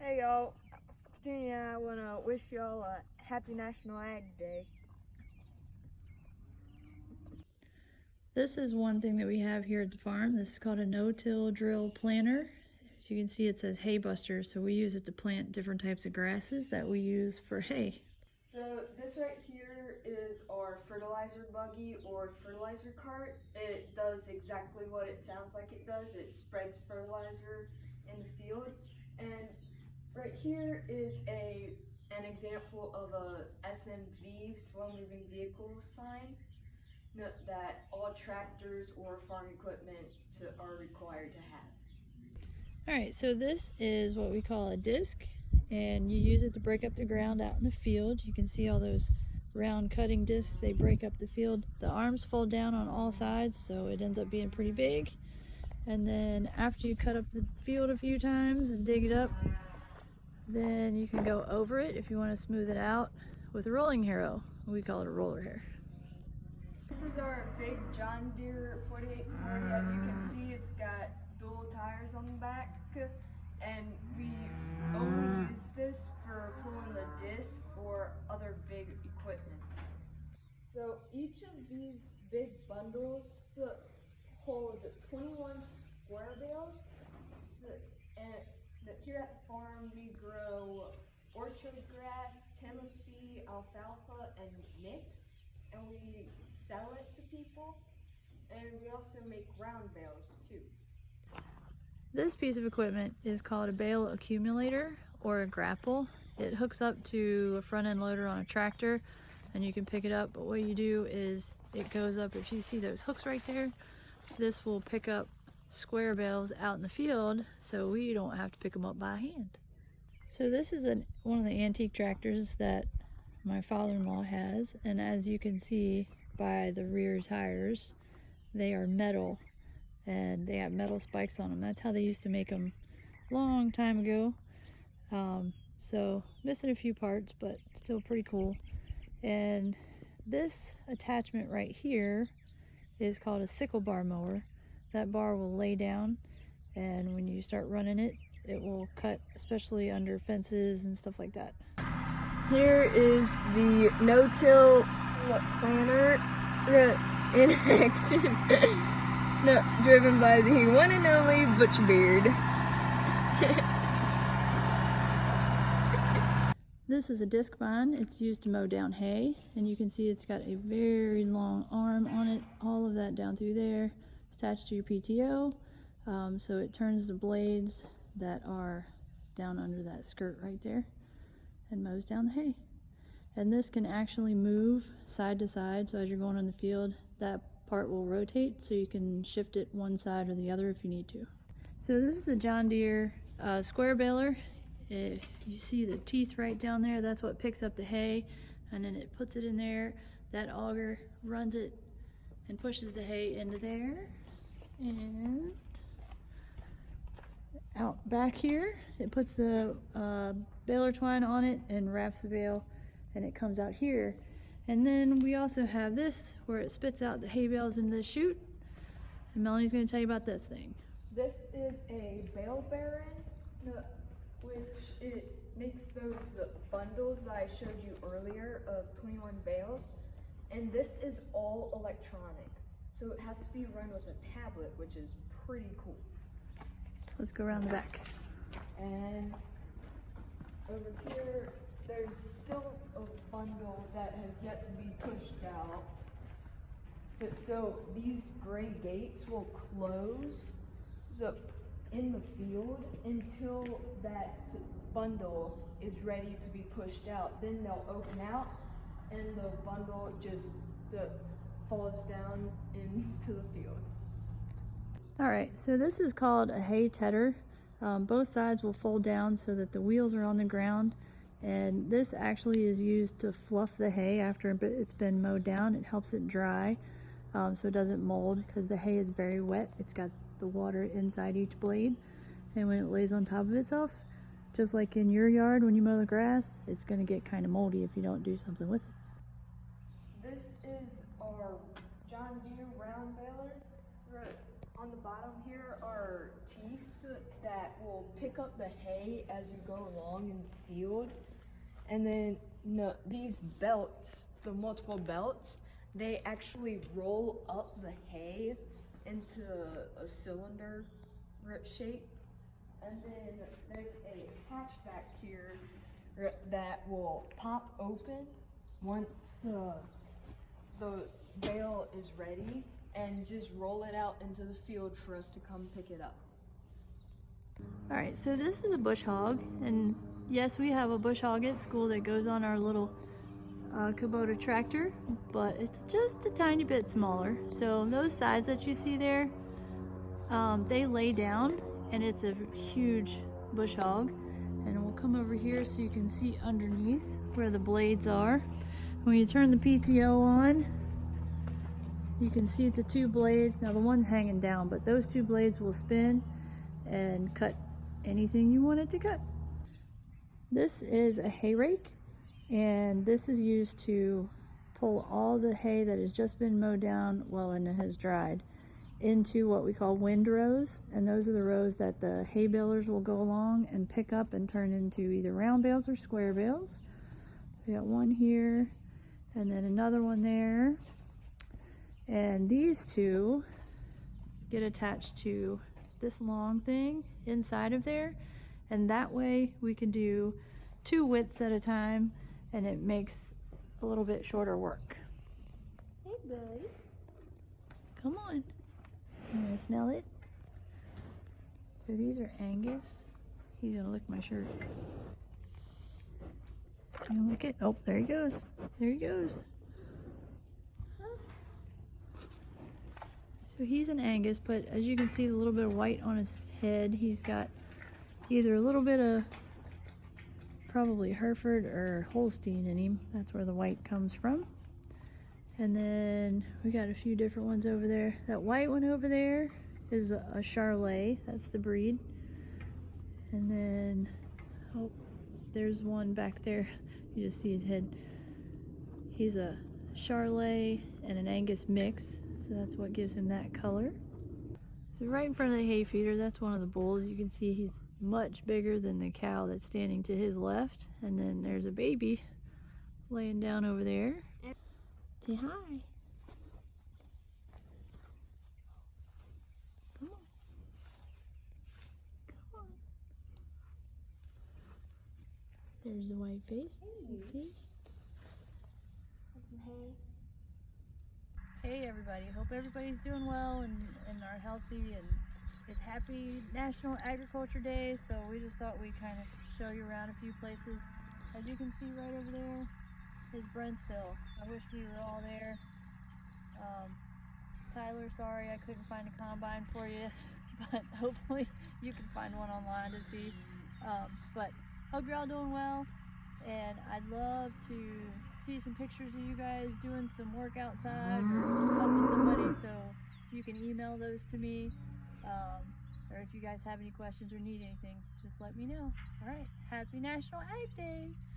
Hey y'all, today I want to wish y'all a happy National Ag Day. This is one thing that we have here at the farm. This is called a no-till drill planter. As you can see, it says hay buster, so we use it to plant different types of grasses that we use for hay. So this right here is our fertilizer buggy or fertilizer cart. It does exactly what it sounds like it does. It spreads fertilizer in the field. And right here is an example of a SMV, slow moving vehicle sign, that all tractors or farm equipment are required to have. Alright, so this is what we call a disc, and you use it to break up the ground out in the field. You can see all those round cutting discs, they break up the field. The arms fold down on all sides, so it ends up being pretty big. And then after you cut up the field a few times and dig it up, then you can go over it if you want to smooth it out with a rolling harrow. We call it a roller harrow. This is our big John Deere 4840. As you can see, it's got dual tires on the back, and we only use this for pulling the disc or other big equipment. So each of these big bundles hold 21 square bales. And here at the farm, we grow orchard grass, timothy, alfalfa, and mix, and we sell it to people. And we also make round bales too. This piece of equipment is called a bale accumulator or a grapple. It hooks up to a front end loader on a tractor and you can pick it up, but what you do is it goes up, if you see those hooks right there, this will pick up square bales out in the field so we don't have to pick them up by hand. So this is one of the antique tractors that my father-in-law has, and as you can see by the rear tires, they are metal and they have metal spikes on them. That's how they used to make them a long time ago. So missing a few parts, but still pretty cool. And this attachment right here is called a sickle bar mower. That bar will lay down, and when you start running it, it will cut, especially under fences and stuff like that. Here is the no-till planter in action. No, driven by the one and only Butch Beard. This is a disc vine. It's used to mow down hay, and you can see it's got a very long arm on it. All of that down through there. It's attached to your PTO, so it turns the blades that are down under that skirt right there and mows down the hay. And this can actually move side to side, so as you're going on the field, that part will rotate so you can shift it one side or the other if you need to. So this is a John Deere square baler. You see the teeth right down there, that's what picks up the hay, and then it puts it in there. That auger runs it and pushes the hay into there. And out back here, it puts the baler twine on it and wraps the bale, and it comes out here. And then we also have this where it spits out the hay bales in the chute. And Melanie's going to tell you about this thing. This is a bale bearing, which it makes those bundles that I showed you earlier of 21 bales. And this is all electronic. So it has to be run with a tablet, which is pretty cool. Let's go around the back. And over here, there's still a bundle that has yet to be pushed out. So these gray gates will close in the field until that bundle is ready to be pushed out. Then they'll open out and the bundle just falls down into the field. Alright, so this is called a hay tedder. Both sides will fold down so that the wheels are on the ground. And this actually is used to fluff the hay after it's been mowed down. It helps it dry so it doesn't mold, because the hay is very wet. It's got the water inside each blade, and when it lays on top of itself, just like in your yard when you mow the grass, it's going to get kind of moldy if you don't do something with it. This is our John Deere round baler. On the bottom here are teeth that will pick up the hay as you go along in the field. And then these belts, the multiple belts, they actually roll up the hay into a cylinder shape. And then there's a hatch back here that will pop open once the bale is ready, and just roll it out into the field for us to come pick it up. All right, so this is a bush hog, and yes, we have a bush hog at school that goes on our little Kubota tractor, but it's just a tiny bit smaller. So those sides that you see there, they lay down, and it's a huge bush hog. And we'll come over here so you can see underneath where the blades are. When you turn the PTO on, you can see the two blades. Now the one's hanging down, but those two blades will spin and cut anything you want it to cut. This is a hay rake, and this is used to pull all the hay that has just been mowed down and it has dried into what we call windrows, and those are the rows that the hay balers will go along and pick up and turn into either round bales or square bales. So we got one here and then another one there, and these two get attached to this long thing inside of there, and that way we can do 2 widths at a time, and it makes a little bit shorter work. Hey buddy, come on. You wanna smell it? So these are Angus. He's gonna lick my shirt. You gonna lick it? Oh, there he goes. There he goes. So he's an Angus, but as you can see, a little bit of white on his head. He's got either a little bit of probably Hereford or Holstein in him. That's where the white comes from. And then we got a few different ones over there. That white one over there is a Charolais. That's the breed. And then, oh, there's one back there. You just see his head. He's a Charolais and an Angus mix, so that's what gives him that color. So right in front of the hay feeder, that's one of the bulls. You can see he's much bigger than the cow that's standing to his left. And then there's a baby laying down over there. Say hi. Come on. Come on. There's the white face. You see? Hey everybody. Hope everybody's doing well and are healthy, and it's Happy National Agriculture Day, so we just thought we'd kind of show you around a few places. As you can see right over there is Brentsville. I wish we were all there. Tyler, sorry I couldn't find a combine for you, but hopefully you can find one online to see. But hope you're all doing well, and I'd love to see some pictures of you guys doing some work outside or helping somebody, so you can email those to me. Or if you guys have any questions or need anything, just let me know. All right, Happy National Ag Day!